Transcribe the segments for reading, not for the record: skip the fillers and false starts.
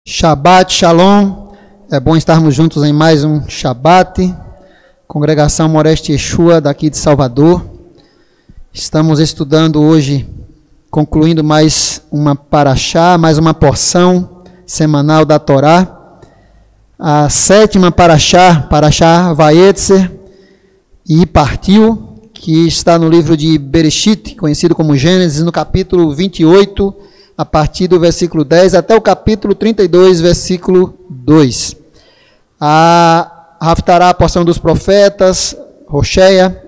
Shabbat Shalom, é bom estarmos juntos em mais um Shabbat, Congregação Moreste Yeshua daqui de Salvador. Estamos estudando hoje, concluindo mais uma parashá, mais uma porção semanal da Torá, a sétima parashá Vayetzer e Partiu, que está no livro de Bereshit, conhecido como Gênesis, no capítulo 28, a partir do versículo 10 até o capítulo 32, versículo 2. A Haftará, a porção dos profetas, Rocheia,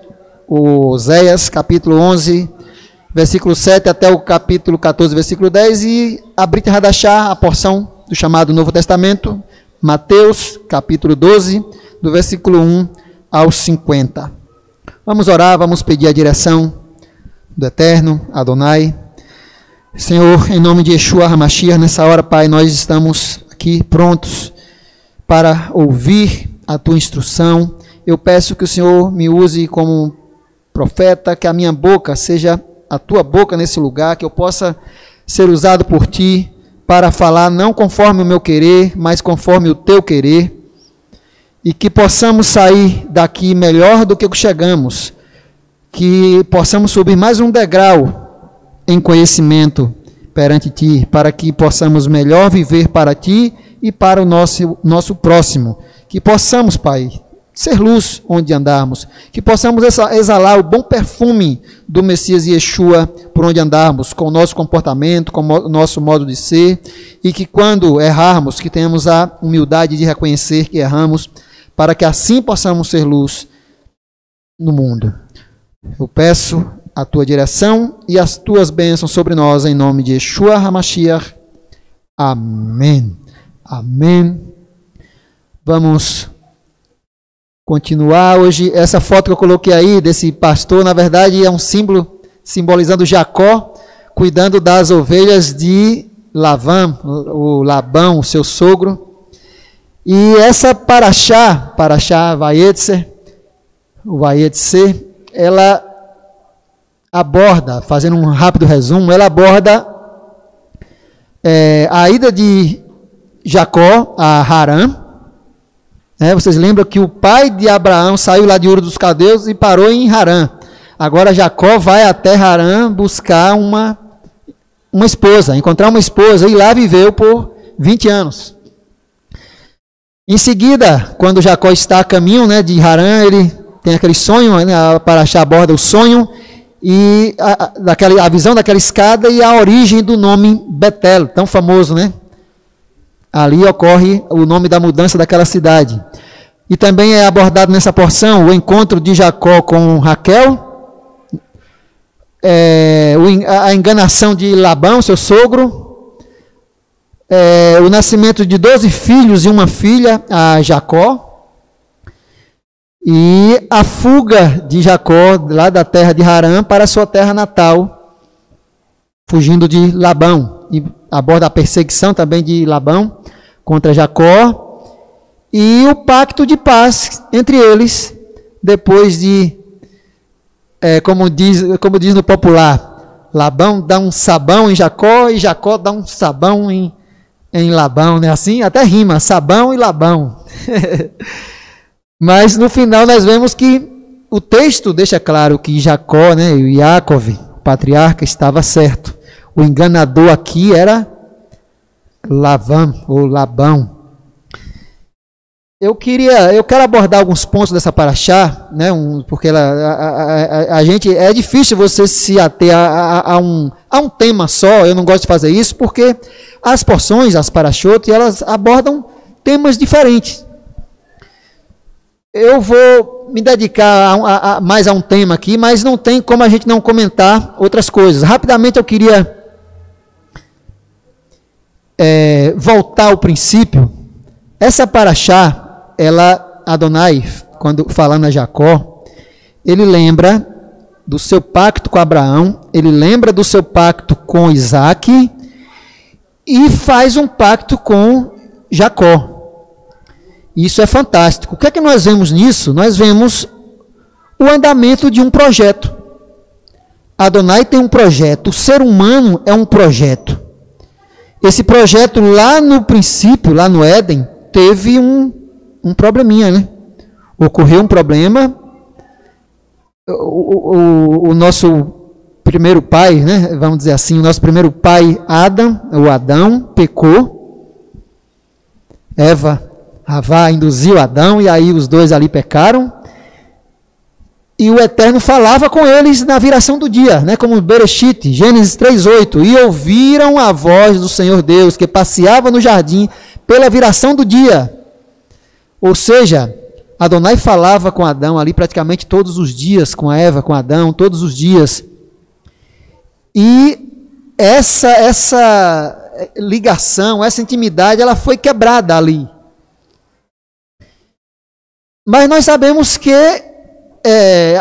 Oséias, capítulo 11, versículo 7 até o capítulo 14, versículo 10, e a Brit Hadashá, a porção do chamado Novo Testamento, Mateus, capítulo 12, do versículo 1 ao 50. Vamos orar, vamos pedir a direção do Eterno, Adonai. Senhor, em nome de Yeshua HaMashiach, nessa hora, Pai, nós estamos aqui prontos para ouvir a Tua instrução. Eu peço que o Senhor me use como profeta, que a minha boca seja a Tua boca nesse lugar, que eu possa ser usado por Ti para falar não conforme o meu querer, mas conforme o Teu querer, e que possamos sair daqui melhor do que chegamos, que possamos subir mais um degrau em conhecimento perante Ti, para que possamos melhor viver para Ti e para o nosso próximo. Que possamos, Pai, ser luz onde andarmos. Que possamos exalar o bom perfume do Messias Yeshua por onde andarmos, com o nosso comportamento, com o nosso modo de ser. E que quando errarmos, que tenhamos a humildade de reconhecer que erramos, para que assim possamos ser luz no mundo. Eu peço a Tua direção e as Tuas bênçãos sobre nós, em nome de Yeshua HaMashiach. Amém. Amém. Vamos continuar hoje. Essa foto que eu coloquei aí, desse pastor, na verdade é um símbolo simbolizando Jacó, cuidando das ovelhas de Labão, o seu sogro. E essa parashá Vayetzer, ela aborda, fazendo um rápido resumo, ela aborda a ida de Jacó a Harã. Vocês lembram que o pai de Abraão saiu lá de Ur dos Caldeus e parou em Harã. Agora Jacó vai até Harã buscar uma esposa, encontrar uma esposa, e lá viveu por 20 anos. Em seguida, quando Jacó está a caminho de Harã, ele tem aquele sonho, a parashá aborda o sonho, e a visão daquela escada e a origem do nome Betel, tão famoso, Ali ocorre o nome da mudança daquela cidade. E também é abordado nessa porção o encontro de Jacó com Raquel, a enganação de Labão, seu sogro, o nascimento de 12 filhos e uma filha a Jacó, e a fuga de Jacó lá da terra de Harã para a sua terra natal, fugindo de Labão. E aborda a perseguição também de Labão contra Jacó, e o pacto de paz entre eles, depois de, como diz no popular, Labão dá um sabão em Jacó e Jacó dá um sabão em Labão, Assim até rima, sabão e Labão. Mas no final nós vemos que o texto deixa claro que Jacó, o Yaakov, o patriarca, estava certo. O enganador aqui era Labão. Eu quero abordar alguns pontos dessa parashá, porque a gente, é difícil você se ater a um tema só. Eu não gosto de fazer isso, porque as porções, as parashot, elas abordam temas diferentes. Eu vou me dedicar mais a um tema aqui, mas não tem como a gente não comentar outras coisas. Rapidamente eu queria voltar ao princípio. Essa parashá, Adonai, quando falando a Jacó, ele lembra do seu pacto com Abraão, ele lembra do seu pacto com Isaac e faz um pacto com Jacó. Isso é fantástico. O que é que nós vemos nisso? Nós vemos o andamento de um projeto. Adonai tem um projeto. O ser humano é um projeto. esse projeto lá no princípio, lá no Éden, teve um probleminha, né? Ocorreu um problema, o nosso primeiro pai, né? Vamos dizer assim, o nosso primeiro pai, Adão, pecou. Eva, Havá, induziu Adão, e aí os dois ali pecaram. E o Eterno falava com eles na viração do dia, né? Como Bereshit, Gênesis 3:8. E ouviram a voz do Senhor Deus, que passeava no jardim pela viração do dia. Ou seja, Adonai falava com Adão ali praticamente todos os dias, com a Eva, com Adão, todos os dias. E essa ligação, essa intimidade, ela foi quebrada ali. Mas nós sabemos que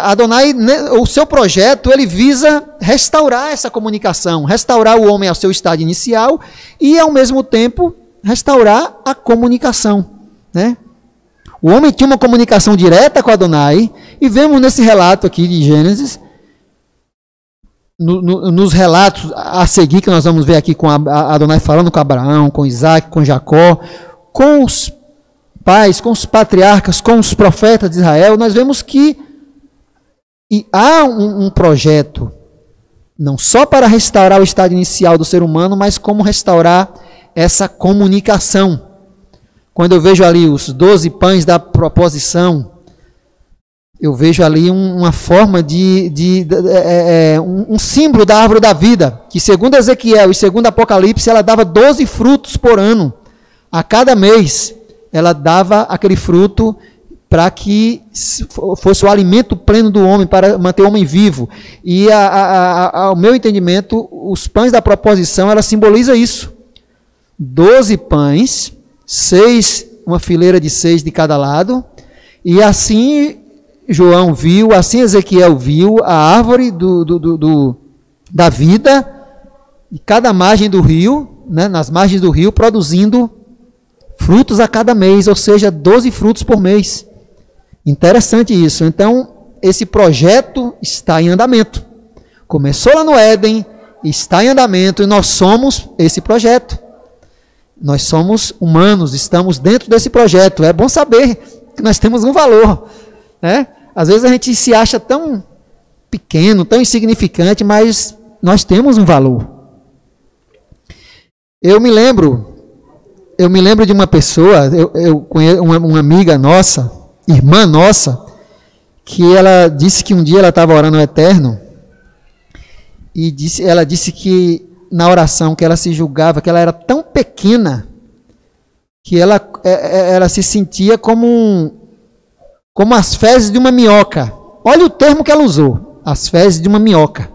Adonai, o seu projeto, ele visa restaurar essa comunicação, restaurar o homem ao seu estado inicial e, ao mesmo tempo, restaurar a comunicação, né? O homem tinha uma comunicação direta com Adonai, e vemos nesse relato aqui de Gênesis, nos relatos a seguir, que nós vamos ver aqui com Adonai falando com Abraão, com Isaac, com Jacó, com os pais, com os patriarcas, com os profetas de Israel, nós vemos que há um projeto, não só para restaurar o estado inicial do ser humano, mas como restaurar essa comunicação. Quando eu vejo ali os 12 pães da proposição, eu vejo ali uma forma um símbolo da árvore da vida, que segundo Ezequiel e segundo Apocalipse, ela dava 12 frutos por ano. A cada mês, ela dava aquele fruto para que fosse o alimento pleno do homem, para manter o homem vivo. E, ao meu entendimento, os pães da proposição, ela simboliza isso. 12 pães, 6, uma fileira de 6 de cada lado, e assim João viu, assim Ezequiel viu a árvore da vida, de cada margem do rio, né, nas margens do rio, produzindo frutos a cada mês, ou seja, 12 frutos por mês. Interessante isso. Então, esse projeto está em andamento. Começou lá no Éden, está em andamento, e nós somos esse projeto. Nós somos humanos, estamos dentro desse projeto. É bom saber que nós temos um valor, né? Às vezes a gente se acha tão pequeno, tão insignificante, mas nós temos um valor. Eu me lembro de uma pessoa, eu conheço uma amiga nossa, irmã nossa, que ela disse que um dia ela estava orando ao Eterno, e ela disse que na oração que ela se julgava, que ela era tão pequena, que ela se sentia como as fezes de uma minhoca. Olha o termo que ela usou, as fezes de uma minhoca,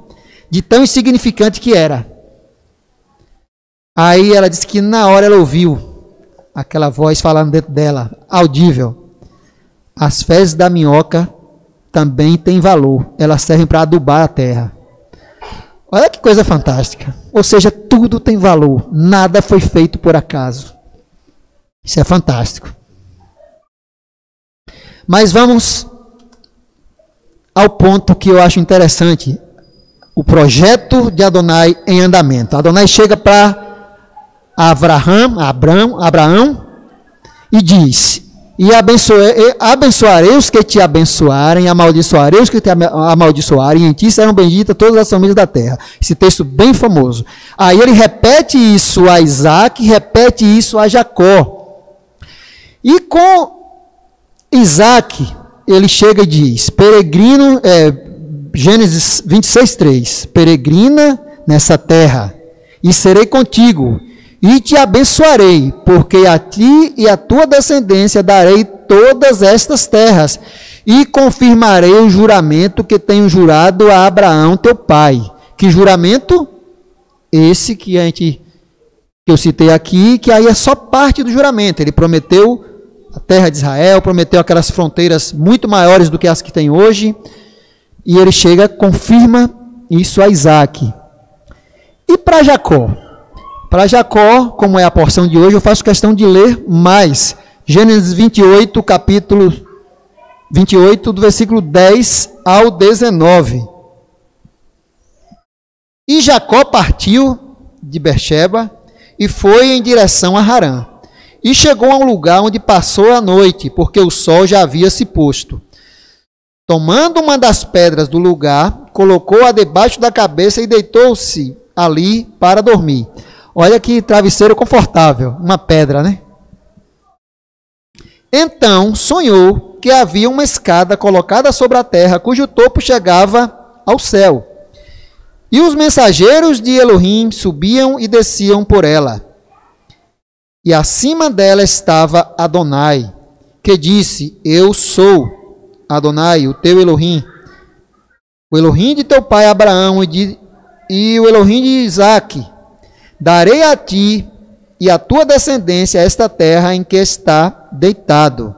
de tão insignificante que era. Aí ela disse que na hora ela ouviu aquela voz falando dentro dela, audível: as fezes da minhoca também têm valor, elas servem para adubar a terra. Olha que coisa fantástica. Ou seja, tudo tem valor, nada foi feito por acaso. Isso é fantástico. Mas vamos ao ponto que eu acho interessante. O projeto de Adonai em andamento. Adonai chega para Abraão e diz: e abençoarei os que te abençoarem, amaldiçoarei os que te amaldiçoarem, e em ti serão benditas todas as famílias da terra. Esse texto bem famoso. Aí ele repete isso a Isaac, repete isso a Jacó. E com Isaac, ele chega e diz, Gênesis 26:3, peregrina nessa terra, e serei contigo, e te abençoarei, porque a ti e a tua descendência darei todas estas terras, e confirmarei o juramento que tenho jurado a Abraão teu pai. Que juramento? Esse que eu citei aqui, que aí é só parte do juramento. Ele prometeu a terra de Israel, prometeu aquelas fronteiras muito maiores do que as que tem hoje, e ele chega, confirma isso a Isaac. E para Jacó? Para Jacó, como é a porção de hoje, eu faço questão de ler mais. Gênesis 28, capítulo 28, do versículo 10 ao 19. E Jacó partiu de Berseba e foi em direção a Harã. E chegou a um lugar onde passou a noite, porque o sol já havia se posto. Tomando uma das pedras do lugar, colocou-a debaixo da cabeça e deitou-se ali para dormir. Olha que travesseiro confortável, uma pedra, né? Então sonhou que havia uma escada colocada sobre a terra, cujo topo chegava ao céu. E os mensageiros de Elohim subiam e desciam por ela. E acima dela estava Adonai, que disse: Eu sou Adonai, o teu Elohim, o Elohim de teu pai Abraão e o Elohim de Isaque. Darei a ti e à tua descendência esta terra em que está deitado.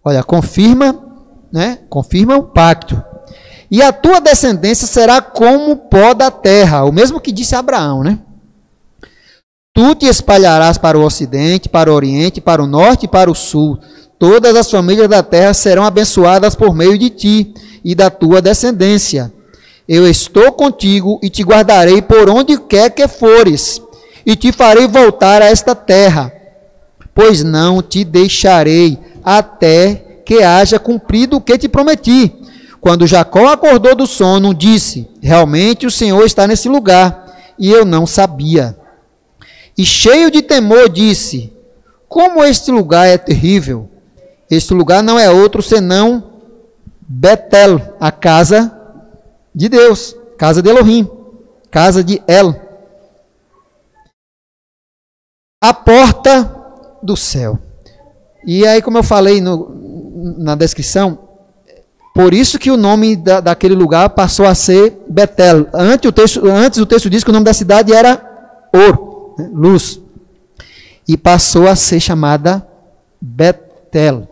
Olha, confirma, né? Confirma o pacto. E a tua descendência será como o pó da terra, o mesmo que disse Abraão, né? Tu te espalharás para o ocidente, para o oriente, para o norte e para o sul. Todas as famílias da terra serão abençoadas por meio de ti e da tua descendência. Eu estou contigo e te guardarei por onde quer que fores, e te farei voltar a esta terra, pois não te deixarei até que haja cumprido o que te prometi. Quando Jacó acordou do sono, disse: Realmente o Senhor está nesse lugar, e eu não sabia. E cheio de temor disse: Como este lugar é terrível! Este lugar não é outro senão Betel, a casa de Deus, casa de Elohim, casa de El, a porta do céu. E aí, como eu falei na descrição, por isso que o nome daquele lugar passou a ser Betel. Antes o texto diz que o nome da cidade era Or, luz, e passou a ser chamada Betel,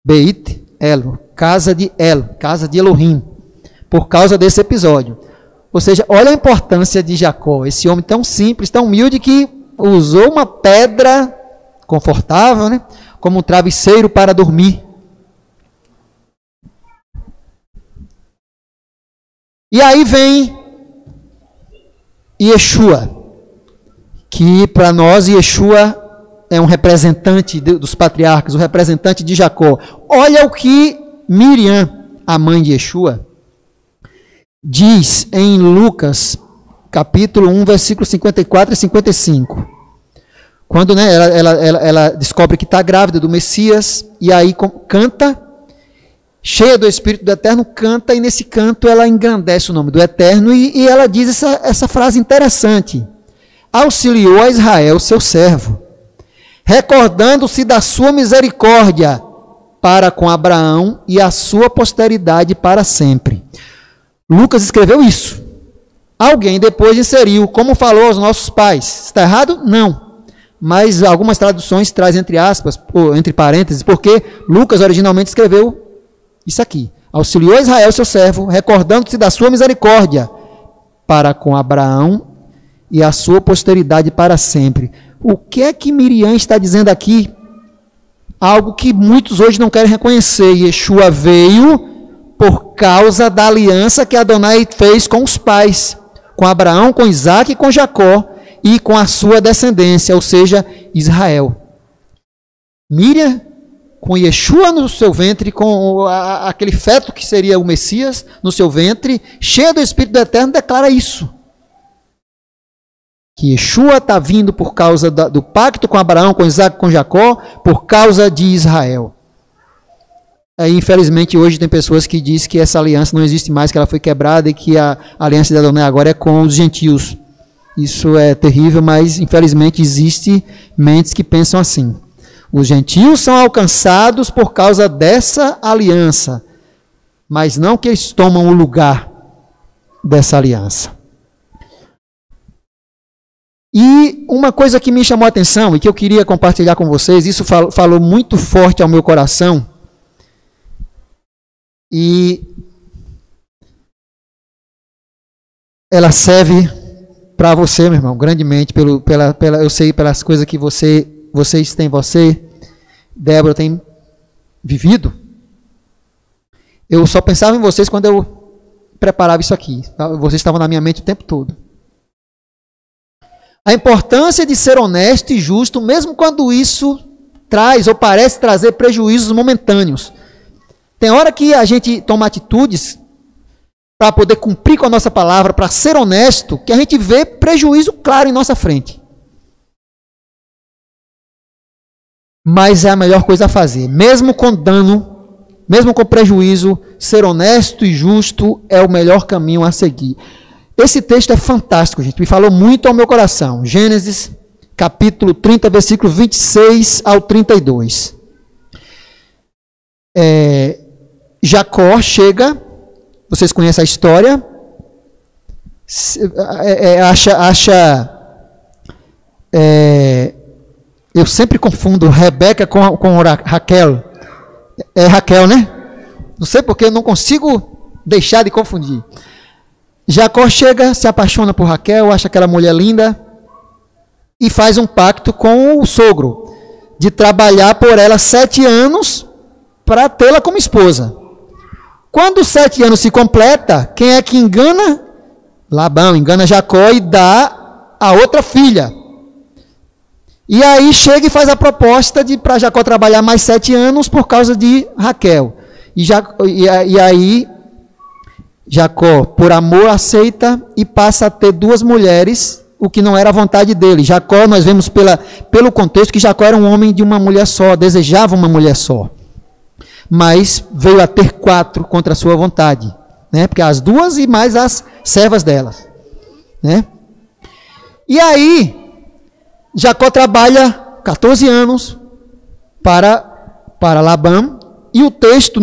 Beit El, casa de El, casa de Elohim, por causa desse episódio. Ou seja, olha a importância de Jacó, esse homem tão simples, tão humilde, que usou uma pedra confortável, né, como um travesseiro para dormir. E aí vem Yeshua, que para nós Yeshua é um representante dos patriarcas, o representante de Jacó. Olha o que Miriam, a mãe de Yeshua, diz em Lucas, capítulo 1, versículos 54 e 55. Quando, né, ela descobre que está grávida do Messias, e aí canta, cheia do Espírito do Eterno, canta, e nesse canto ela engrandece o nome do Eterno, e ela diz essa frase interessante: auxiliou a Israel, seu servo, recordando-se da sua misericórdia para com Abraão e a sua posteridade para sempre. Lucas escreveu isso. Alguém depois inseriu, como falou aos nossos pais. Está errado? Não. Mas algumas traduções trazem entre aspas, ou entre parênteses, porque Lucas originalmente escreveu isso aqui: auxiliou Israel, seu servo, recordando-se da sua misericórdia para com Abraão e a sua posteridade para sempre. O que é que Miriam está dizendo aqui? Algo que muitos hoje não querem reconhecer. Yeshua veio por causa da aliança que Adonai fez com os pais, com Abraão, com Isaque e com Jacó, e com a sua descendência, ou seja, Israel. Miriam, com Yeshua no seu ventre, com aquele feto que seria o Messias no seu ventre, cheia do Espírito do Eterno, declara isso. Que Yeshua está vindo por causa do pacto com Abraão, com Isaque, com Jacó, por causa de Israel. Aí, infelizmente, hoje tem pessoas que dizem que essa aliança não existe mais, que ela foi quebrada e que a aliança de Adonai agora é com os gentios. Isso é terrível, mas infelizmente existe mentes que pensam assim. Os gentios são alcançados por causa dessa aliança, mas não que eles tomam o lugar dessa aliança. E uma coisa que me chamou a atenção e que eu queria compartilhar com vocês, isso falou muito forte ao meu coração, e ela serve para você, meu irmão, grandemente, eu sei pelas coisas que vocês têm, Débora, tem vivido. Eu só pensava em vocês quando eu preparava isso aqui. Vocês estavam na minha mente o tempo todo. A importância de ser honesto e justo, mesmo quando isso traz ou parece trazer prejuízos momentâneos. Tem hora que a gente toma atitudes para poder cumprir com a nossa palavra, para ser honesto, que a gente vê prejuízo claro em nossa frente. Mas é a melhor coisa a fazer. Mesmo com dano, mesmo com prejuízo, ser honesto e justo é o melhor caminho a seguir. Esse texto é fantástico, gente. Me falou muito ao meu coração. Gênesis, capítulo 30, versículo 26 ao 32. Jacó chega, vocês conhecem a história, eu sempre confundo Rebeca com Raquel. É Raquel, né? Não sei porque eu não consigo deixar de confundir. Jacó chega, se apaixona por Raquel, acha aquela mulher linda e faz um pacto com o sogro de trabalhar por ela 7 anos para tê-la como esposa. Quando os 7 anos se completa, quem é que engana? Labão engana Jacó e dá a outra filha. E aí chega e faz a proposta de para Jacó trabalhar mais 7 anos por causa de Raquel. E aí Jacó, por amor, aceita e passa a ter 2 mulheres, o que não era a vontade dele. Jacó, nós vemos pelo contexto que Jacó era um homem de uma mulher só, desejava uma mulher só. Mas veio a ter 4 contra a sua vontade, né? Porque as 2 e mais as servas delas, né? E aí Jacó trabalha 14 anos para Labão, e no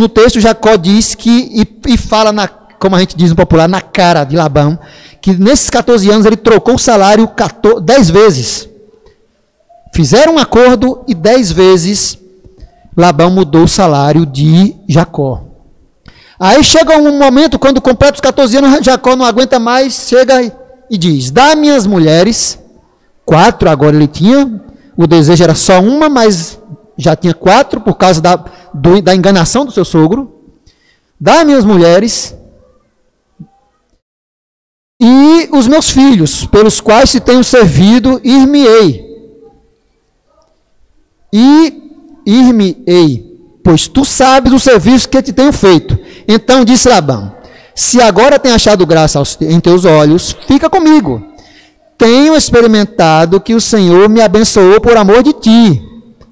texto Jacó diz que, e fala, como a gente diz no popular, na cara de Labão, que nesses 14 anos ele trocou o salário 10 vezes. Fizeram um acordo e 10 vezes Labão mudou o salário de Jacó. Aí chega um momento, quando completa os 14 anos, Jacó não aguenta mais, chega e diz: dá minhas mulheres, 4 agora ele tinha, o desejo era só uma, mas já tinha 4 por causa da enganação do seu sogro. Dá minhas mulheres e os meus filhos, pelos quais se tenho servido, ir-me-ei, pois tu sabes o serviço que te tenho feito. Então disse Labão: se agora tem achado graça em teus olhos, fica comigo. Tenho experimentado que o Senhor me abençoou por amor de ti.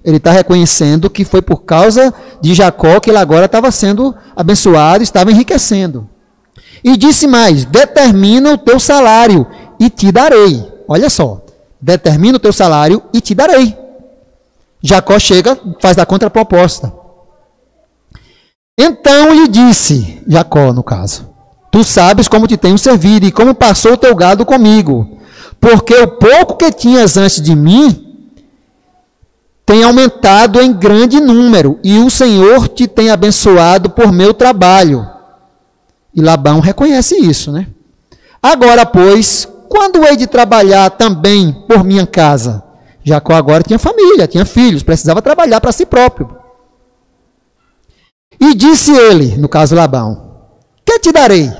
Ele está reconhecendo que foi por causa de Jacó que ele agora estava sendo abençoado, estava enriquecendo. E disse mais: determina o teu salário e te darei. Olha só, determina o teu salário e te darei. Jacó chega, faz da contraproposta. Então lhe disse, Jacó no caso: tu sabes como te tenho servido e como passou o teu gado comigo, porque o pouco que tinhas antes de mim tem aumentado em grande número, e o Senhor te tem abençoado por meu trabalho. E Labão reconhece isso, né? Agora, pois, quando hei de trabalhar também por minha casa? Jacó agora tinha família, tinha filhos, precisava trabalhar para si próprio. E disse ele, no caso Labão: que te darei?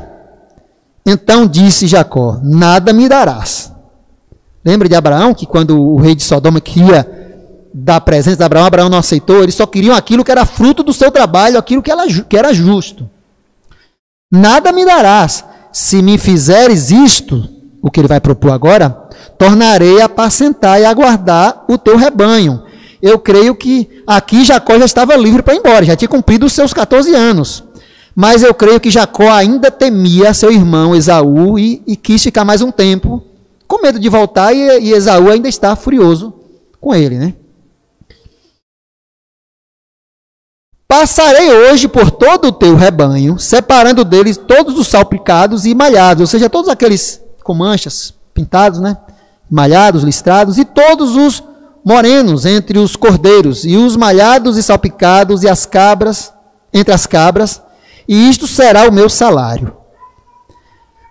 Então disse Jacó: nada me darás. Lembra de Abraão, que quando o rei de Sodoma queria dar presentes a Abraão, Abraão não aceitou, eles só queriam aquilo que era fruto do seu trabalho, aquilo que era justo. Nada me darás, se me fizeres isto, o que ele vai propor agora, tornarei a apacentar e a guardar o teu rebanho. Eu creio que aqui Jacó já estava livre para ir embora, já tinha cumprido os seus 14 anos. Mas eu creio que Jacó ainda temia seu irmão Esaú e quis ficar mais um tempo, com medo de voltar, e Esaú ainda está furioso com ele, né? Passarei hoje por todo o teu rebanho, separando deles todos os salpicados e malhados, ou seja, todos aqueles com manchas, pintados, né? Malhados, listrados, e todos os morenos entre os cordeiros, e os malhados e salpicados, e as cabras, entre as cabras, e isto será o meu salário.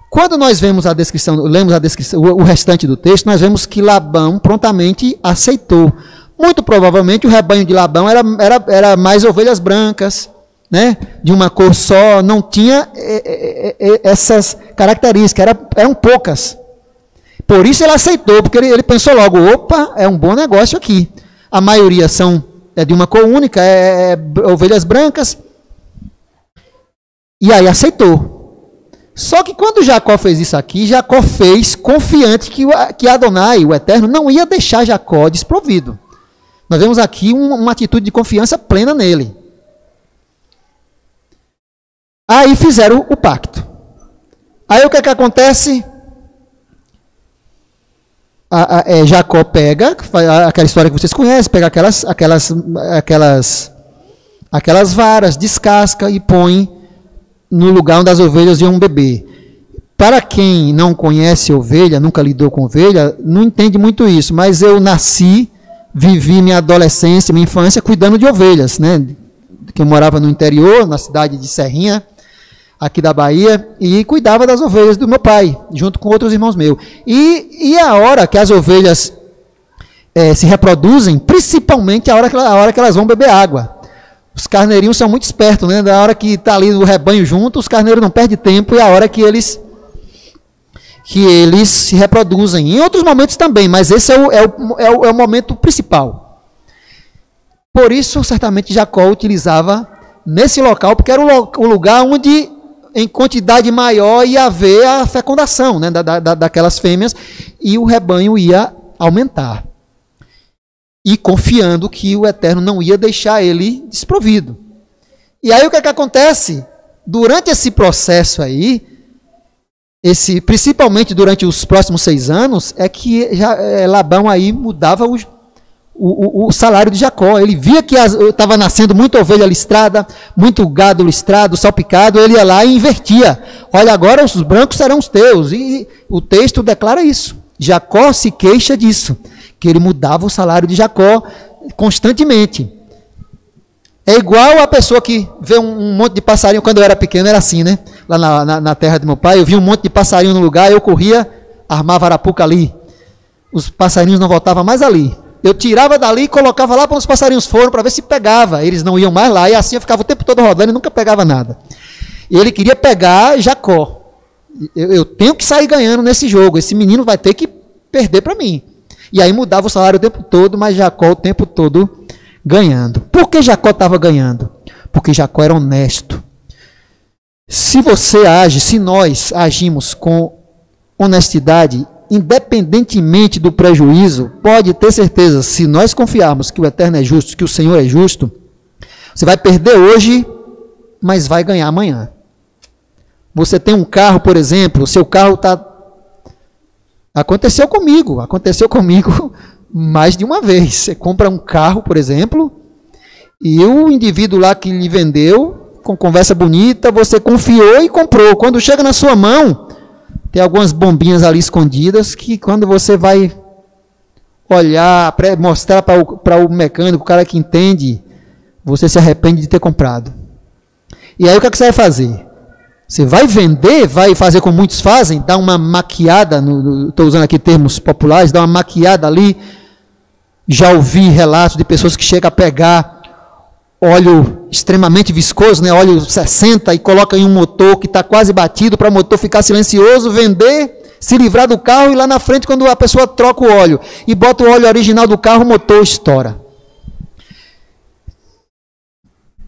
Quando nós lemos a descrição, o restante do texto, nós vemos que Labão prontamente aceitou. Muito provavelmente o rebanho de Labão era mais ovelhas brancas, né? De uma cor só, não tinha essas características, eram poucas. Por isso ele aceitou, porque ele pensou logo, opa, é um bom negócio aqui. A maioria é de uma cor única, ovelhas brancas. E aí aceitou. Só que quando Jacó fez isso aqui, Jacó fez confiante que Adonai, o Eterno, não ia deixar Jacó desprovido. Nós vemos aqui uma atitude de confiança plena nele. Aí fizeram o pacto. Aí o que é que acontece? Jacó pega, aquela história que vocês conhecem, pega aquelas varas, descasca e põe no lugar onde as ovelhas iam beber. Para quem não conhece ovelha, nunca lidou com ovelha, não entende muito isso, mas eu vivi minha adolescência, minha infância cuidando de ovelhas, né? Que eu morava no interior, na cidade de Serrinha, aqui da Bahia, e cuidava das ovelhas do meu pai, junto com outros irmãos meus. E a hora que as ovelhas se reproduzem, principalmente a hora que elas vão beber água. Os carneirinhos são muito espertos, né? Da hora que está ali o rebanho junto, os carneiros não perdem tempo, e a hora que eles se reproduzem. Em outros momentos também, mas esse é o momento principal. Por isso, certamente, Jacó utilizava nesse local, porque era o lugar onde, em quantidade maior, ia haver a fecundação, né, daquelas fêmeas, e o rebanho ia aumentar. E confiando que o Eterno não ia deixar ele desprovido. E aí o que é que acontece? Durante esse processo aí, principalmente durante os próximos 6 anos, é que Labão aí mudava o salário de Jacó. Ele via que estava nascendo muita ovelha listrada, muito gado listrado, salpicado, ele ia lá e invertia. Olha, agora os brancos serão os teus. E o texto declara isso. Jacó se queixa disso, que ele mudava o salário de Jacó constantemente. É igual a pessoa que vê um monte de passarinho. Quando eu era pequeno era assim, né? Lá na terra do meu pai, eu vi um monte de passarinho no lugar, eu corria, armava arapuca ali. Os passarinhos não voltavam mais ali. Eu tirava dali e colocava lá para os passarinhos foram, para ver se pegava. Eles não iam mais lá, e assim eu ficava o tempo todo rodando e nunca pegava nada. E ele queria pegar Jacó. Eu tenho que sair ganhando nesse jogo, esse menino vai ter que perder para mim. E aí mudava o salário o tempo todo, mas Jacó o tempo todo ganhando. Por que Jacó estava ganhando? Porque Jacó era honesto. Se nós agimos com honestidade, independentemente do prejuízo, pode ter certeza, se nós confiarmos que o Eterno é justo, que o Senhor é justo, você vai perder hoje, mas vai ganhar amanhã. Você tem um carro, por exemplo, o seu carro está... Aconteceu comigo mais de uma vez. Você compra um carro, por exemplo, e o indivíduo lá que lhe vendeu, com conversa bonita, você confiou e comprou. Quando chega na sua mão, tem algumas bombinhas ali escondidas que quando você vai olhar, mostrar para o mecânico, o cara que entende, você se arrepende de ter comprado. E aí o que você vai fazer? Você vai vender, vai fazer como muitos fazem, dar uma maquiada, estou usando aqui termos populares, dar uma maquiada ali. Já ouvi relatos de pessoas que chegam a pegar óleo extremamente viscoso, né, óleo 60, e colocam em um motor que está quase batido para o motor ficar silencioso, vender, se livrar do carro, e lá na frente, quando a pessoa troca o óleo e bota o óleo original do carro, o motor estoura.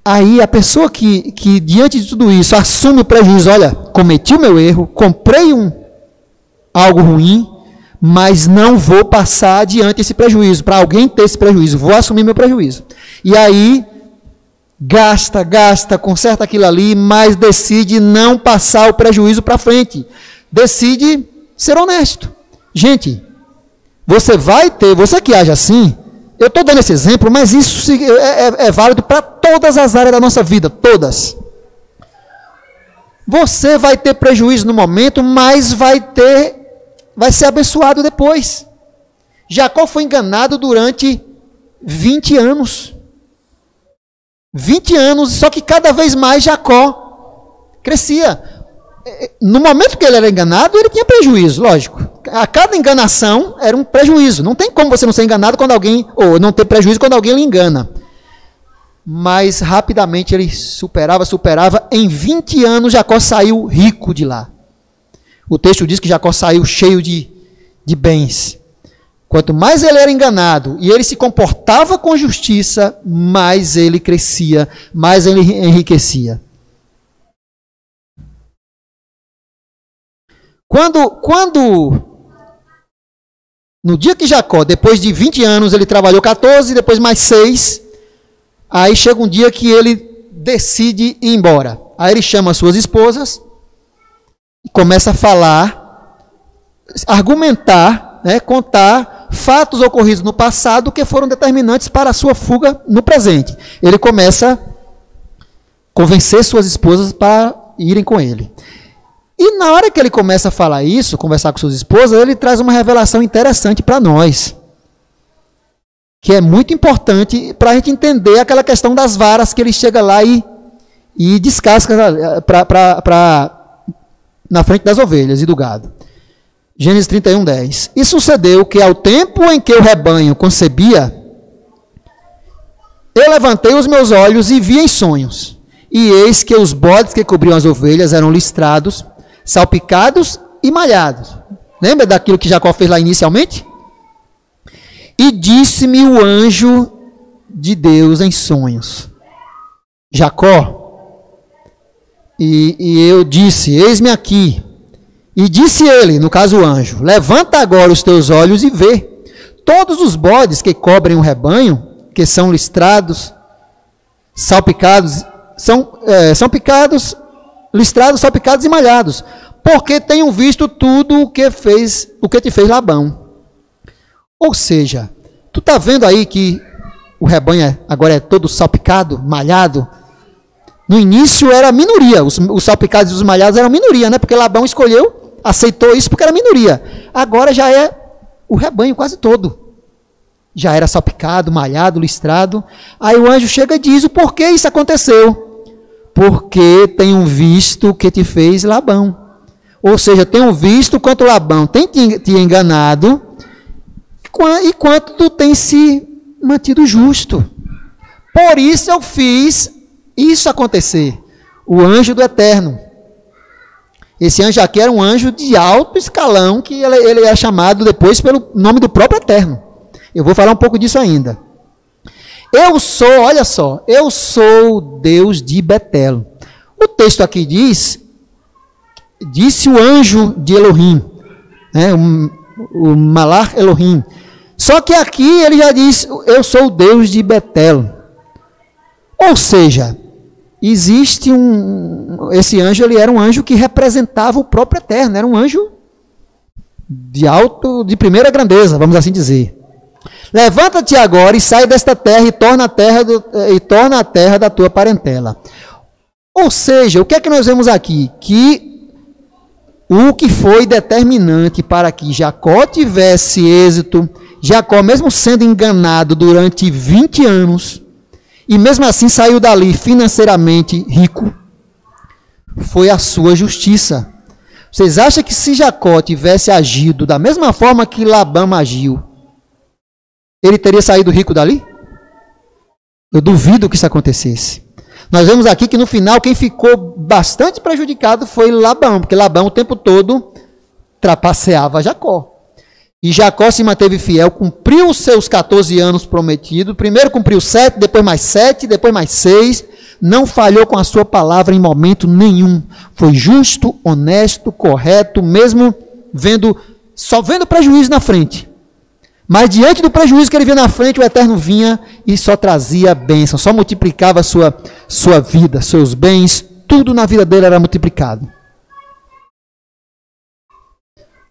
Aí a pessoa que diante de tudo isso assume o prejuízo, olha, cometi o meu erro, comprei algo ruim, mas não vou passar adiante esse prejuízo, para alguém ter esse prejuízo, vou assumir meu prejuízo. E aí, gasta, conserta aquilo ali, mas decide não passar o prejuízo para frente. Decide ser honesto. Gente, você que age assim, eu estou dando esse exemplo, mas isso é válido para todas as áreas da nossa vida, todas. Você vai ter prejuízo no momento, mas vai ser abençoado depois. Jacó foi enganado durante 20 anos. 20 anos, só que cada vez mais Jacó crescia. No momento que ele era enganado, ele tinha prejuízo, lógico. A cada enganação era um prejuízo. Não tem como você não ser enganado quando alguém, ou não ter prejuízo quando alguém lhe engana. Mas rapidamente ele superava. Em 20 anos Jacó saiu rico de lá. O texto diz que Jacó saiu cheio de de bens. Quanto mais ele era enganado e ele se comportava com justiça, mais ele crescia, mais ele enriquecia. No dia que Jacó, depois de 20 anos, ele trabalhou 14, depois mais 6, aí chega um dia que ele decide ir embora. Aí ele chama as suas esposas e começa a falar, argumentar, contar fatos ocorridos no passado que foram determinantes para a sua fuga no presente. Ele começa a convencer suas esposas para irem com ele. E na hora que ele começa a falar isso, conversar com suas esposas, ele traz uma revelação interessante para nós, que é muito importante para a gente entender aquela questão das varas que ele chega lá e descasca na frente das ovelhas e do gado. Gênesis 31, 10. E sucedeu que ao tempo em que o rebanho concebia, eu levantei os meus olhos e vi em sonhos. E eis que os bodes que cobriam as ovelhas eram listrados, salpicados e malhados. Lembra daquilo que Jacó fez lá inicialmente? E disse-me o anjo de Deus em sonhos: Jacó. E eu disse: eis-me aqui. E disse ele, no caso o anjo: levanta agora os teus olhos e vê. Todos os bodes que cobrem o rebanho, que são listrados, salpicados, são picados, listrados, salpicados e malhados, porque tenham visto tudo o que te fez Labão. Ou seja, tu está vendo aí que o rebanho agora é todo salpicado, malhado? No início era minoria, os salpicados e os malhados eram minoria, né? Porque Labão aceitou isso porque era minoria. Agora já é o rebanho quase todo. Já era salpicado, malhado, listrado. Aí o anjo chega e diz: o porquê isso aconteceu? Porque tenham visto o que te fez Labão. Ou seja, tenham visto quanto Labão tem te enganado e quanto tu tem se mantido justo. Por isso eu fiz isso acontecer. O anjo do Eterno. Esse anjo aqui era um anjo de alto escalão, que ele é chamado depois pelo nome do próprio Eterno. Eu vou falar um pouco disso ainda. Eu sou, olha só, eu sou o Deus de Betel. O texto aqui disse o anjo de Elohim, né, o Malar Elohim. Só que aqui ele já diz: eu sou o Deus de Betel. Ou seja, esse anjo, ele era um anjo que representava o próprio Eterno, era um anjo de primeira grandeza, vamos assim dizer. Levanta-te agora e sai desta terra e torna a terra da tua parentela. Ou seja, o que é que nós vemos aqui? Que o que foi determinante para que Jacó tivesse êxito, Jacó mesmo sendo enganado durante 20 anos, e mesmo assim saiu dali financeiramente rico, foi a sua justiça. Vocês acham que se Jacó tivesse agido da mesma forma que Labão agiu, ele teria saído rico dali? Eu duvido que isso acontecesse. Nós vemos aqui que no final quem ficou bastante prejudicado foi Labão, porque Labão o tempo todo trapaceava Jacó. E Jacó se manteve fiel, cumpriu os seus 14 anos prometidos. Primeiro cumpriu 7, depois mais 7, depois mais 6. Não falhou com a sua palavra em momento nenhum. Foi justo, honesto, correto, mesmo só vendo prejuízo na frente. Mas diante do prejuízo que ele via na frente, o Eterno vinha e só trazia bênção, só multiplicava a sua vida, seus bens, tudo na vida dele era multiplicado.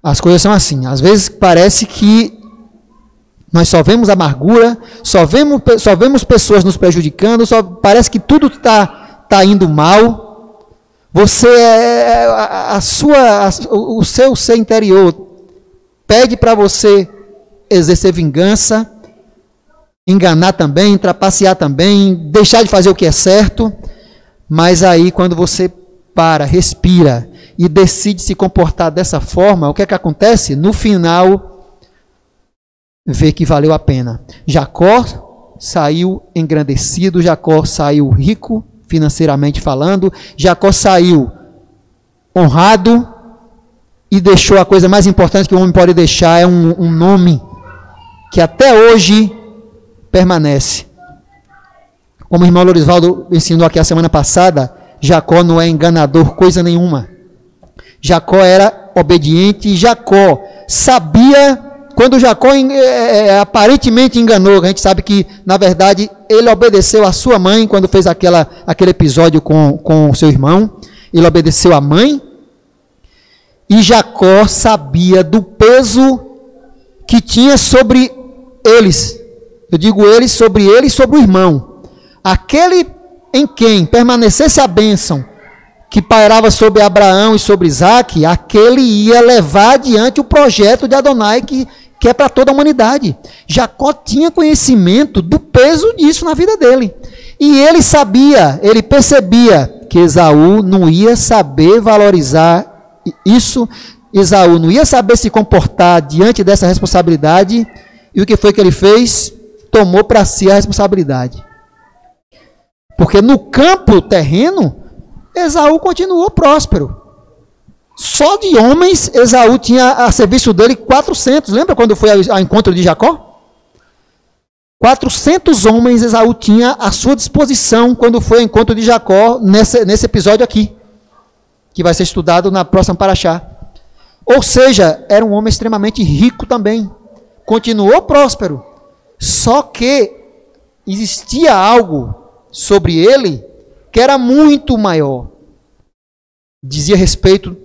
As coisas são assim. Às vezes parece que nós só vemos amargura, só vemos pessoas nos prejudicando, parece que tudo está indo mal. Você o seu ser interior pede para você exercer vingança, enganar também, trapacear também, deixar de fazer o que é certo. Mas aí quando você respira e decide se comportar dessa forma, o que é que acontece? No final, vê que valeu a pena. Jacó saiu engrandecido, Jacó saiu rico, financeiramente falando, Jacó saiu honrado, e deixou a coisa mais importante que o homem pode deixar, é um nome que até hoje permanece. Como o irmão Lorisvaldo ensinou aqui a semana passada, Jacó não é enganador coisa nenhuma. Jacó era obediente e Jacó sabia, quando Jacó aparentemente enganou, a gente sabe que, na verdade, ele obedeceu a sua mãe quando fez aquele episódio com o seu irmão. Ele obedeceu a mãe. E Jacó sabia do peso que tinha sobre eles. Eu digo eles, sobre ele e sobre o irmão. Aquele em quem permanecesse a bênção que pairava sobre Abraão e sobre Isaac, aquele ia levar adiante o projeto de Adonai que é para toda a humanidade. Jacó tinha conhecimento do peso disso na vida dele. E ele sabia, ele percebia que Esaú não ia saber valorizar isso, Esaú não ia saber se comportar diante dessa responsabilidade, e o que foi que ele fez? Tomou para si a responsabilidade. Porque no campo terreno, Esaú continuou próspero. Só de homens, Esaú tinha a serviço dele 400. Lembra quando foi ao encontro de Jacó? 400 homens Esaú tinha à sua disposição quando foi ao encontro de Jacó, nesse episódio aqui, que vai ser estudado na próxima paraxá. Ou seja, era um homem extremamente rico também. Continuou próspero. Só que existia algo sobre ele que era muito maior. Dizia respeito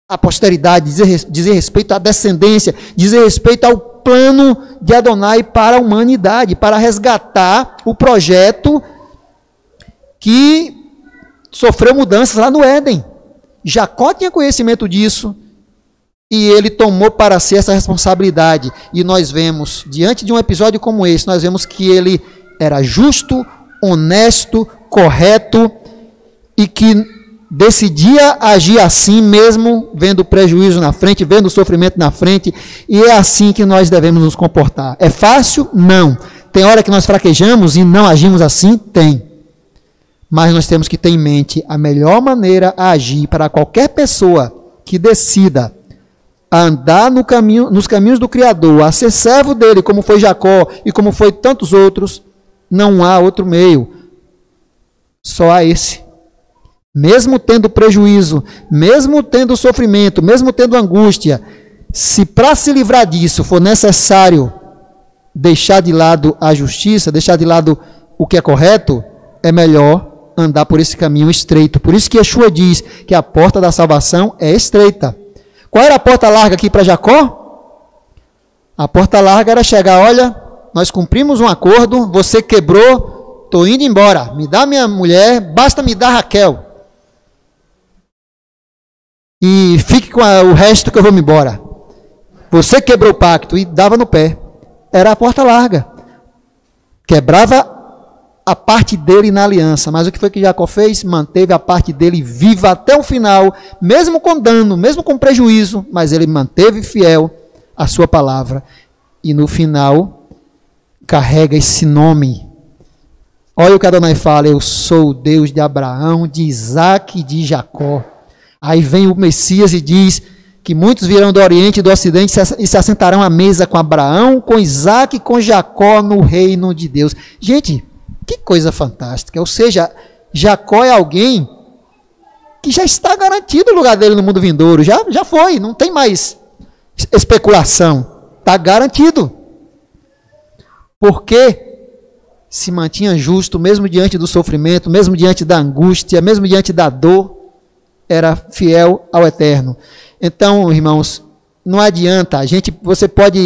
à posteridade, dizia respeito à descendência, dizia respeito ao plano de Adonai para a humanidade, para resgatar o projeto que sofreu mudanças lá no Éden. Jacó tinha conhecimento disso e ele tomou para si essa responsabilidade. E nós vemos, diante de um episódio como esse, nós vemos que ele era justo, honesto, correto e que decidia agir assim mesmo, vendo o prejuízo na frente, vendo o sofrimento na frente, e é assim que nós devemos nos comportar. É fácil? Não. Tem hora que nós fraquejamos e não agimos assim? Tem. Mas nós temos que ter em mente a melhor maneira a agir para qualquer pessoa que decida a andar nos caminhos do Criador, a ser servo dele, como foi Jacó e como foi tantos outros. Não há outro meio. Só há esse. Mesmo tendo prejuízo, mesmo tendo sofrimento, mesmo tendo angústia, se para se livrar disso for necessário deixar de lado a justiça, deixar de lado o que é correto, é melhor andar por esse caminho estreito. Por isso que Yeshua diz que a porta da salvação é estreita. Qual era a porta larga aqui para Jacó? A porta larga era chegar, olha, nós cumprimos um acordo, você quebrou, estou indo embora, me dá minha mulher, basta me dar Raquel. E fique com o resto que eu vou me embora. Você quebrou o pacto e dava no pé. Era a porta larga. Quebrava a parte dele na aliança. Mas o que foi que Jacó fez? Manteve a parte dele viva até o final, mesmo com dano, mesmo com prejuízo, mas ele manteve fiel à sua palavra. E no final, carrega esse nome. Olha o que Adonai fala: eu sou o Deus de Abraão, de Isaac e de Jacó. Aí vem o Messias e diz que muitos virão do Oriente e do Ocidente e se assentarão à mesa com Abraão, com Isaac e com Jacó no reino de Deus. Gente, que coisa fantástica. Ou seja, Jacó é alguém que já está garantido o lugar dele no mundo vindouro. Já foi, não tem mais especulação. Está garantido. Porque se mantinha justo, mesmo diante do sofrimento, mesmo diante da angústia, mesmo diante da dor, era fiel ao Eterno. Então, irmãos, não adianta, você pode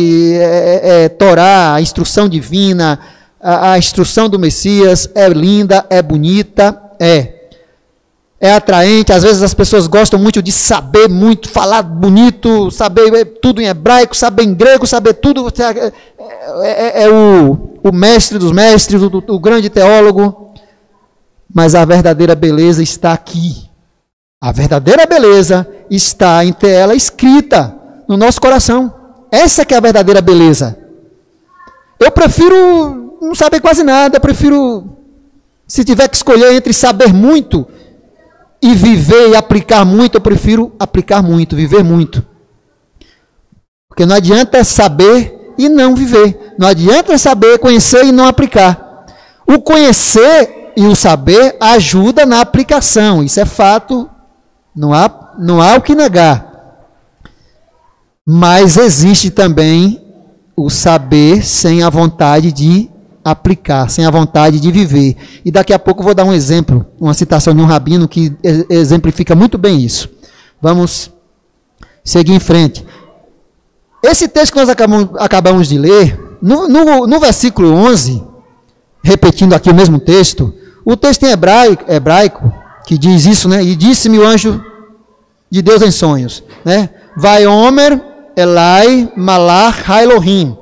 torar a instrução divina, a instrução do Messias, é linda, é bonita, é atraente. Às vezes as pessoas gostam muito de saber muito, falar bonito, saber tudo em hebraico, saber em grego, saber tudo. É o mestre dos mestres, o grande teólogo. Mas a verdadeira beleza está aqui. A verdadeira beleza está em ter ela escrita no nosso coração. Essa que é a verdadeira beleza. Eu prefiro não saber quase nada, eu prefiro, se tiver que escolher entre saber muito e viver e aplicar muito, eu prefiro aplicar muito, viver muito. Porque não adianta saber e não viver. Não adianta saber, conhecer e não aplicar. O conhecer e o saber ajuda na aplicação. Isso é fato, não há o que negar. Mas existe também o saber sem a vontade de aplicar, sem a vontade de viver. E daqui a pouco eu vou dar um exemplo, uma citação de um rabino que exemplifica muito bem isso. Vamos seguir em frente. Esse texto que nós acabamos de ler, no versículo 11, repetindo aqui o mesmo texto, o texto em hebraico que diz isso, né? E disse-me o anjo de Deus em sonhos, né? Vai Omer Elai Malach Elohim.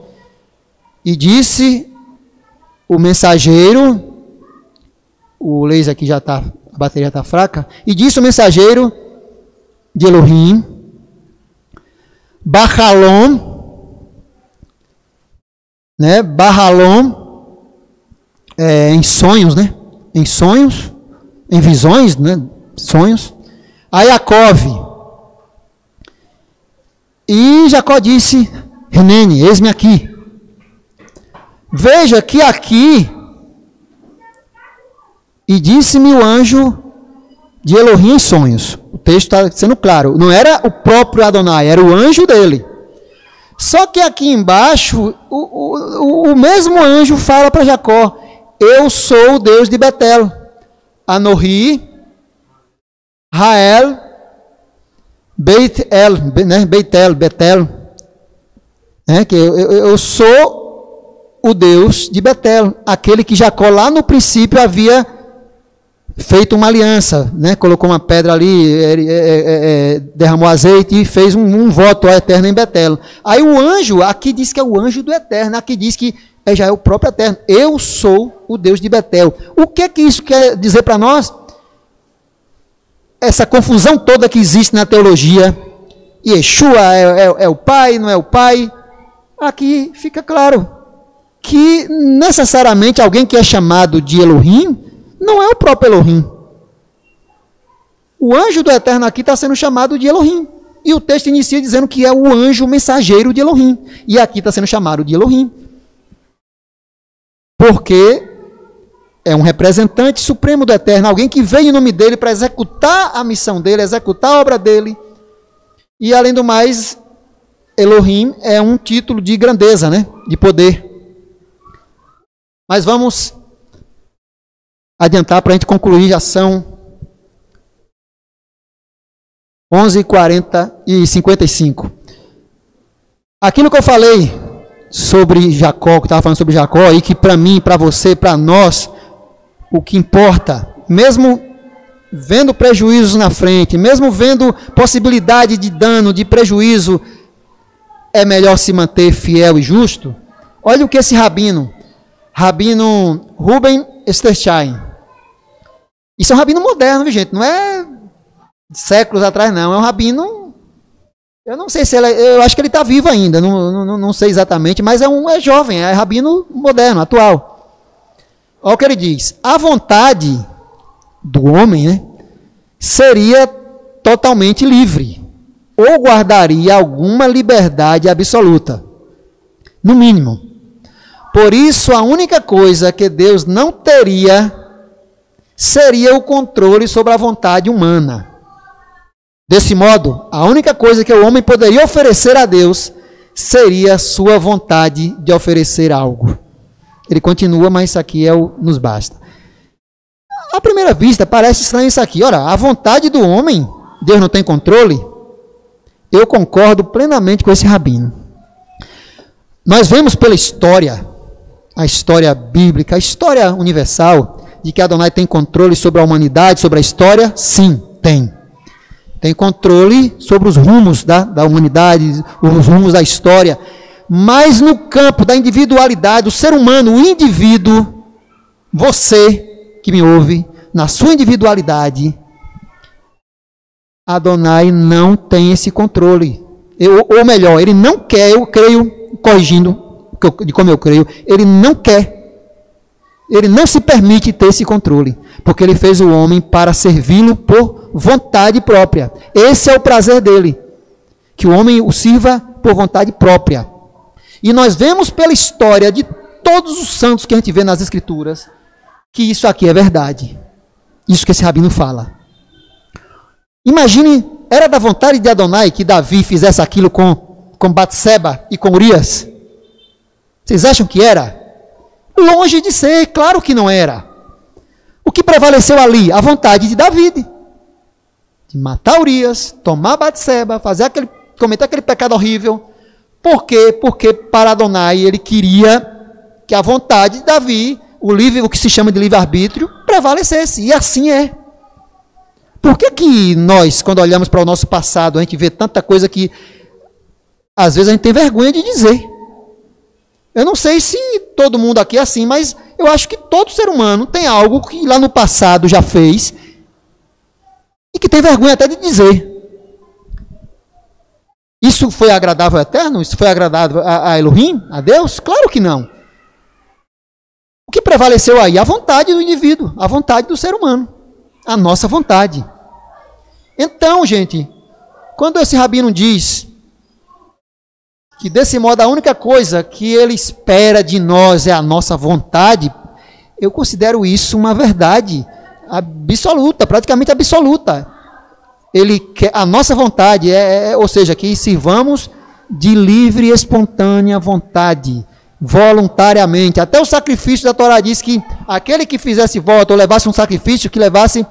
E disse o mensageiro, o laser aqui já está, a bateria está fraca, e disse o mensageiro de Elohim, Bahalom, né? Bahalom, em sonhos, né? Em sonhos, em visões, né? Sonhos. A Yaakov. E Jacó disse, Renene, eis-me aqui. Veja que aqui, e disse-me o anjo de Elohim em sonhos. O texto está sendo claro. Não era o próprio Adonai, era o anjo dele. Só que aqui embaixo, o mesmo anjo fala para Jacó, eu sou o Deus de Betel. Anohi, Rael, Betel, que eu sou o Deus de Betel, aquele que Jacó lá no princípio havia feito uma aliança, né? Colocou uma pedra ali, derramou azeite e fez um voto ao Eterno em Betel. Aí o anjo, aqui diz que é o anjo do Eterno, aqui diz que já é o próprio Eterno. Eu sou o Deus de Betel. O que isso quer dizer para nós? Essa confusão toda que existe na teologia, Yeshua é o Pai, não é o Pai, aqui fica claro que necessariamente alguém que é chamado de Elohim não é o próprio Elohim. O anjo do Eterno aqui está sendo chamado de Elohim. E o texto inicia dizendo que é o anjo mensageiro de Elohim. E aqui está sendo chamado de Elohim. Porque é um representante supremo do Eterno, alguém que veio em nome dele para executar a missão dele, executar a obra dele. E além do mais, Elohim é um título de grandeza, né? De poder. Mas vamos adiantar para a gente concluir, já são 11h40 e 55. Aquilo que eu falei sobre Jacó, que estava falando sobre Jacó, e que para mim, para você, para nós, o que importa, mesmo vendo prejuízos na frente, mesmo vendo possibilidade de dano, de prejuízo, é melhor se manter fiel e justo. Olha o que esse rabino Ruben Sterstein, isso é um rabino moderno, gente, não é séculos atrás não, é um rabino, eu não sei se ele, eu acho que ele está vivo ainda, não sei exatamente, mas é jovem, é rabino moderno, atual. Olha o que ele diz, a vontade do homem, né, seria totalmente livre, ou guardaria alguma liberdade absoluta, no mínimo. Por isso, a única coisa que Deus não teria seria o controle sobre a vontade humana. Desse modo, a única coisa que o homem poderia oferecer a Deus seria a sua vontade de oferecer algo. Ele continua, mas isso aqui nos basta. À primeira vista, parece estranho isso aqui. Ora, a vontade do homem, Deus não tem controle? Eu concordo plenamente com esse rabino. Nós vemos pela história, a história bíblica, a história universal, de que Adonai tem controle sobre a humanidade, sobre a história? Sim, tem. Tem controle sobre os rumos da humanidade, os rumos da história. Mas no campo da individualidade, o ser humano, o indivíduo, você que me ouve, na sua individualidade, Adonai não tem esse controle. Ou melhor, ele não quer, eu creio, corrigindo de como eu creio, ele não quer, ele não se permite ter esse controle, porque ele fez o homem para servi-lo por vontade própria. Esse é o prazer dele, que o homem o sirva por vontade própria. E nós vemos pela história de todos os santos que a gente vê nas Escrituras, que isso aqui é verdade. Isso que esse rabino fala. Imagine, era da vontade de Adonai que Davi fizesse aquilo com Batseba e com Urias? Vocês acham que era? Longe de ser, claro que não era. O que prevaleceu ali? A vontade de Davi. De matar Urias, tomar Batseba, cometer aquele pecado horrível. Por quê? Porque para Adonai ele queria que a vontade de Davi, o que se chama de livre-arbítrio, prevalecesse. E assim é. Por que nós, quando olhamos para o nosso passado, a gente vê tanta coisa que às vezes a gente tem vergonha de dizer? Eu não sei se todo mundo aqui é assim, mas eu acho que todo ser humano tem algo que lá no passado já fez e que tem vergonha até de dizer. Isso foi agradável ao Eterno? Isso foi agradável a Elohim? A Deus? Claro que não. O que prevaleceu aí? A vontade do indivíduo, a vontade do ser humano, a nossa vontade. Então, gente, quando esse rabino diz que desse modo a única coisa que ele espera de nós é a nossa vontade, eu considero isso uma verdade absoluta, praticamente absoluta. Ele quer, a nossa vontade ou seja, que sirvamos de livre e espontânea vontade, voluntariamente. Até o sacrifício da Torá diz que aquele que fizesse voto ou levasse um sacrifício, que levasse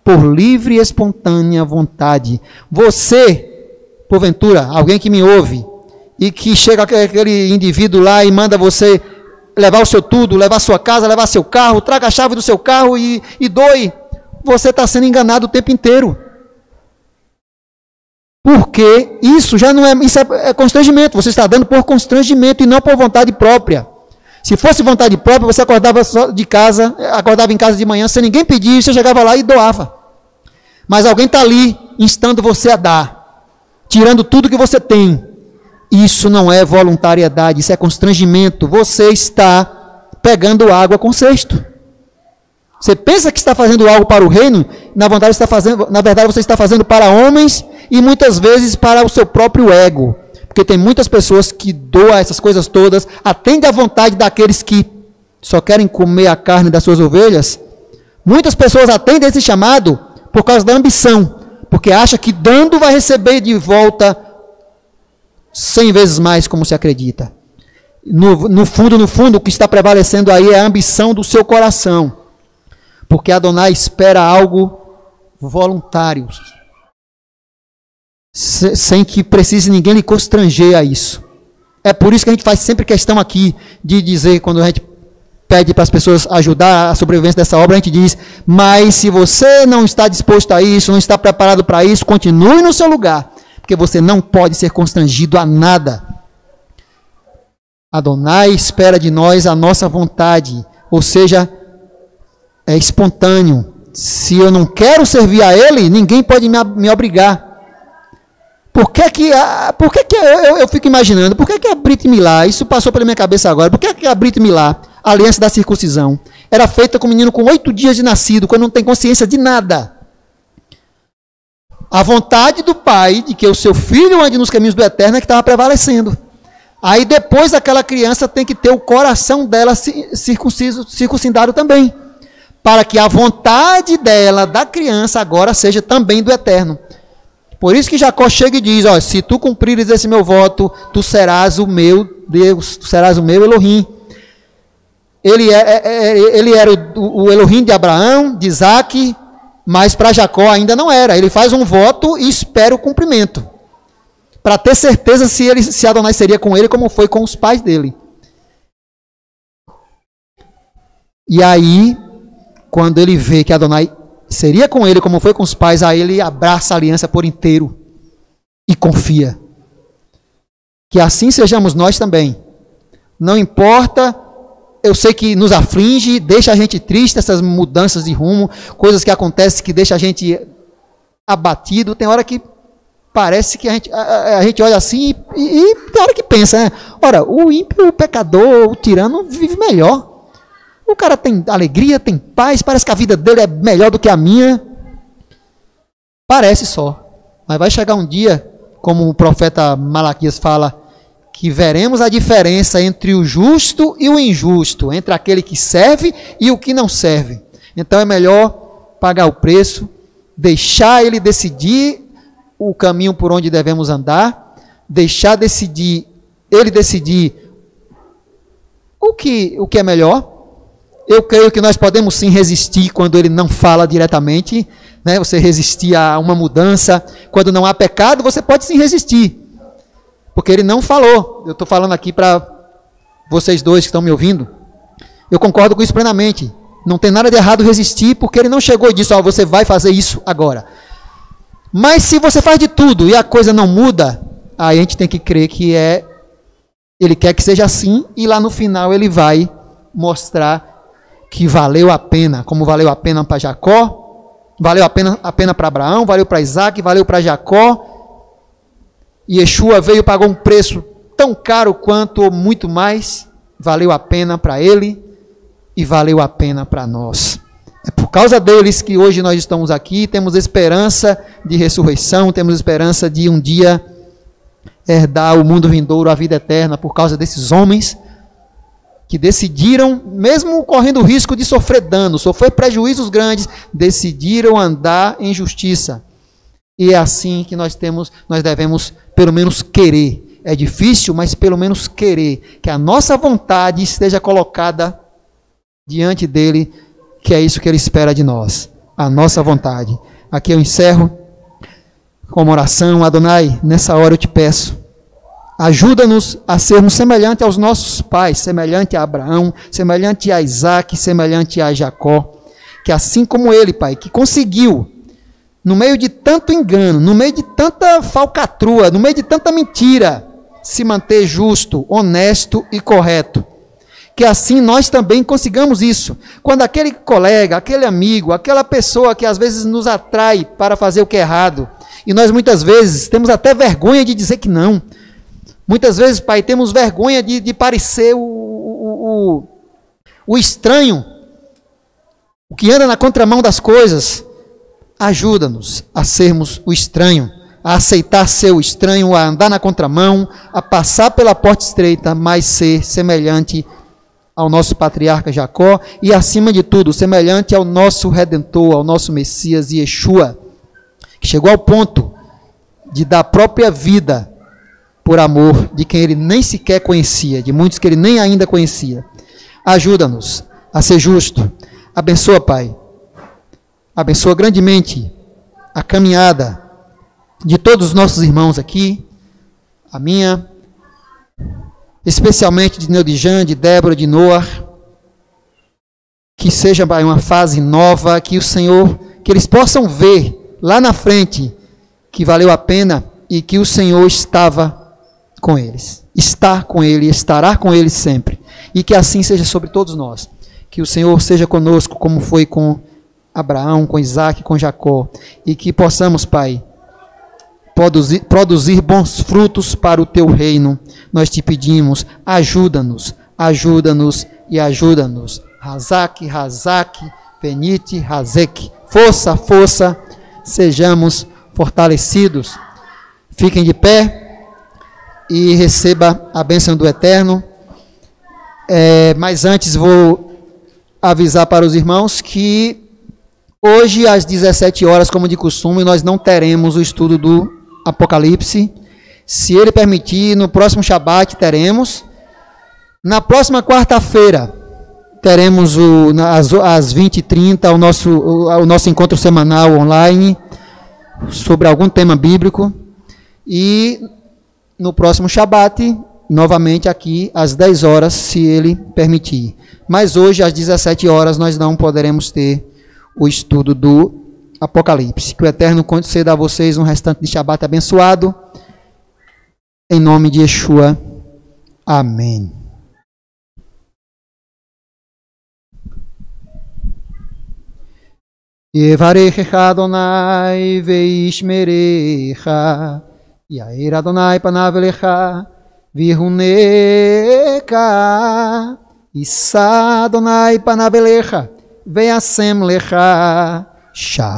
por livre e espontânea vontade. Você, porventura, alguém que me ouve, e que chega aquele indivíduo lá e manda você levar o seu tudo, levar a sua casa, levar seu carro, traga a chave do seu carro e doe, você está sendo enganado o tempo inteiro. Porque isso já não é, isso é constrangimento, você está dando por constrangimento e não por vontade própria. Se fosse vontade própria, você acordava em casa de manhã, sem ninguém pedir, você chegava lá e doava. Mas alguém está ali, instando você a dar, tirando tudo que você tem. Isso não é voluntariedade, isso é constrangimento. Você está pegando água com cesto. Você pensa que está fazendo algo para o reino, na verdade você está fazendo para homens e muitas vezes para o seu próprio ego. Porque tem muitas pessoas que doam essas coisas todas, atendem à vontade daqueles que só querem comer a carne das suas ovelhas. Muitas pessoas atendem esse chamado por causa da ambição, porque acha que dando vai receber de volta 100 vezes mais, como se acredita. No fundo, o que está prevalecendo aí é a ambição do seu coração. Porque Adonai espera algo voluntário, sem que precise ninguém lhe constranger a isso. É por isso que a gente faz sempre questão aqui de dizer, quando a gente pede para as pessoas ajudar a sobrevivência dessa obra, a gente diz, mas se você não está disposto a isso, não está preparado para isso, continue no seu lugar, porque você não pode ser constrangido a nada. Adonai espera de nós a nossa vontade, ou seja, é espontâneo. Se eu não quero servir a Ele, ninguém pode me obrigar. Por que eu fico imaginando, por que a Brit Milá, isso passou pela minha cabeça agora, por que a Brit Milá, a aliança da circuncisão, era feita com um menino com 8 dias de nascido, quando não tem consciência de nada? A vontade do pai de que o seu filho ande nos caminhos do Eterno é que estava prevalecendo. Aí depois aquela criança tem que ter o coração dela circuncidado também, para que a vontade dela, da criança, agora seja também do Eterno. Por isso que Jacó chega e diz, ó, se tu cumprires esse meu voto, tu serás o meu Deus, tu serás o meu Elohim. Ele era o Elohim de Abraão, de Isaac, mas para Jacó ainda não era. Ele faz um voto e espera o cumprimento, para ter certeza se Adonai seria com ele como foi com os pais dele. E aí, quando ele vê que Adonai seria com ele como foi com os pais, aí ele abraça a aliança por inteiro e confia. Que assim sejamos nós também. Não importa, eu sei que nos aflige, deixa a gente triste, essas mudanças de rumo, coisas que acontecem que deixam a gente abatido. Tem hora que parece que a gente olha assim e tem hora que pensa, né? Ora, o ímpio, o pecador, o tirano vive melhor. O cara tem alegria, tem paz, parece que a vida dele é melhor do que a minha. Parece só. Mas vai chegar um dia, como o profeta Malaquias fala, que veremos a diferença entre o justo e o injusto, entre aquele que serve e o que não serve. Então é melhor pagar o preço, deixar ele decidir o caminho por onde devemos andar, deixar ele decidir o que é melhor. Eu creio que nós podemos sim resistir quando ele não fala diretamente, né? Você resistir a uma mudança. Quando não há pecado, você pode sim resistir, porque ele não falou. Eu estou falando aqui para vocês dois que estão me ouvindo. Eu concordo com isso plenamente. Não tem nada de errado resistir, porque ele não chegou e disse, você vai fazer isso agora. Mas se você faz de tudo e a coisa não muda, aí a gente tem que crer que ele quer que seja assim, e lá no final ele vai mostrar que valeu a pena, como valeu a pena para Jacó, valeu a pena para Abraão, valeu para Isaac, valeu para Jacó. E Yeshua veio e pagou um preço tão caro quanto ou muito mais, valeu a pena para ele e valeu a pena para nós. É por causa deles que hoje nós estamos aqui, temos esperança de ressurreição, temos esperança de um dia herdar o mundo vindouro, a vida eterna, por causa desses homens que decidiram, mesmo correndo o risco de sofrer dano, sofrer prejuízos grandes, decidiram andar em justiça. E é assim que nós devemos pelo menos querer. É difícil, mas pelo menos querer que a nossa vontade esteja colocada diante dele, que é isso que ele espera de nós, a nossa vontade. Aqui eu encerro com uma oração. Adonai, nessa hora eu te peço, ajuda-nos a sermos semelhantes aos nossos pais, semelhante a Abraão, semelhante a Isaac, semelhante a Jacó, que assim como ele, Pai, que conseguiu, no meio de tanto engano, no meio de tanta falcatrua, no meio de tanta mentira, se manter justo, honesto e correto, que assim nós também consigamos isso. Quando aquele colega, aquele amigo, aquela pessoa que às vezes nos atrai para fazer o que é errado, e nós muitas vezes temos até vergonha de dizer que não. Muitas vezes, Pai, temos vergonha de parecer o estranho, o que anda na contramão das coisas. Ajuda-nos a sermos o estranho, a aceitar ser o estranho, a andar na contramão, a passar pela porta estreita, mas ser semelhante ao nosso patriarca Jacó e, acima de tudo, semelhante ao nosso Redentor, ao nosso Messias Yeshua, que chegou ao ponto de dar a própria vida por amor de quem ele nem sequer conhecia, de muitos que ele nem ainda conhecia. Ajuda-nos a ser justo. Abençoa, Pai. Abençoa grandemente a caminhada de todos os nossos irmãos aqui, a minha, especialmente de Neodijan, de Débora, de Noah, que seja, Pai, uma fase nova, que o Senhor, que eles possam ver lá na frente que valeu a pena e que o Senhor estava com eles, está com ele, estará com eles sempre, e que assim seja sobre todos nós, que o Senhor seja conosco, como foi com Abraão, com Isaac, com Jacó, e que possamos, Pai, produzir bons frutos para o teu reino. Nós te pedimos, ajuda-nos e ajuda-nos. Razak, Razak, Benite, Razek. Força, força, sejamos fortalecidos. Fiquem de pé e receba a bênção do Eterno. Mas antes vou avisar para os irmãos que hoje às 17 horas, como de costume, nós não teremos o estudo do Apocalipse. Se ele permitir, no próximo Shabat teremos. Na próxima quarta-feira teremos às 20h30 o nosso encontro semanal online sobre algum tema bíblico. E no próximo Shabat, novamente aqui às 10 horas, se ele permitir. Mas hoje às 17 horas nós não poderemos ter o estudo do Apocalipse. Que o Eterno conceda a vocês um restante de Shabat abençoado. Em nome de Yeshua. Amém. Yevarechecha Adonai veishmerecha. Yair Adonai panav elecha vihuneka. Issa Adonai panav elecha ve'asem lecha Shalom.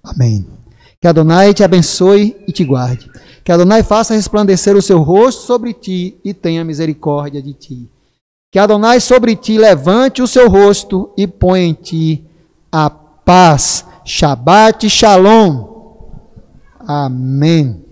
Amém. Que Adonai te abençoe e te guarde. Que Adonai faça resplandecer o seu rosto sobre ti e tenha misericórdia de ti. Que Adonai sobre ti levante o seu rosto e ponha em ti a paz. Shabbat Shalom. Amém.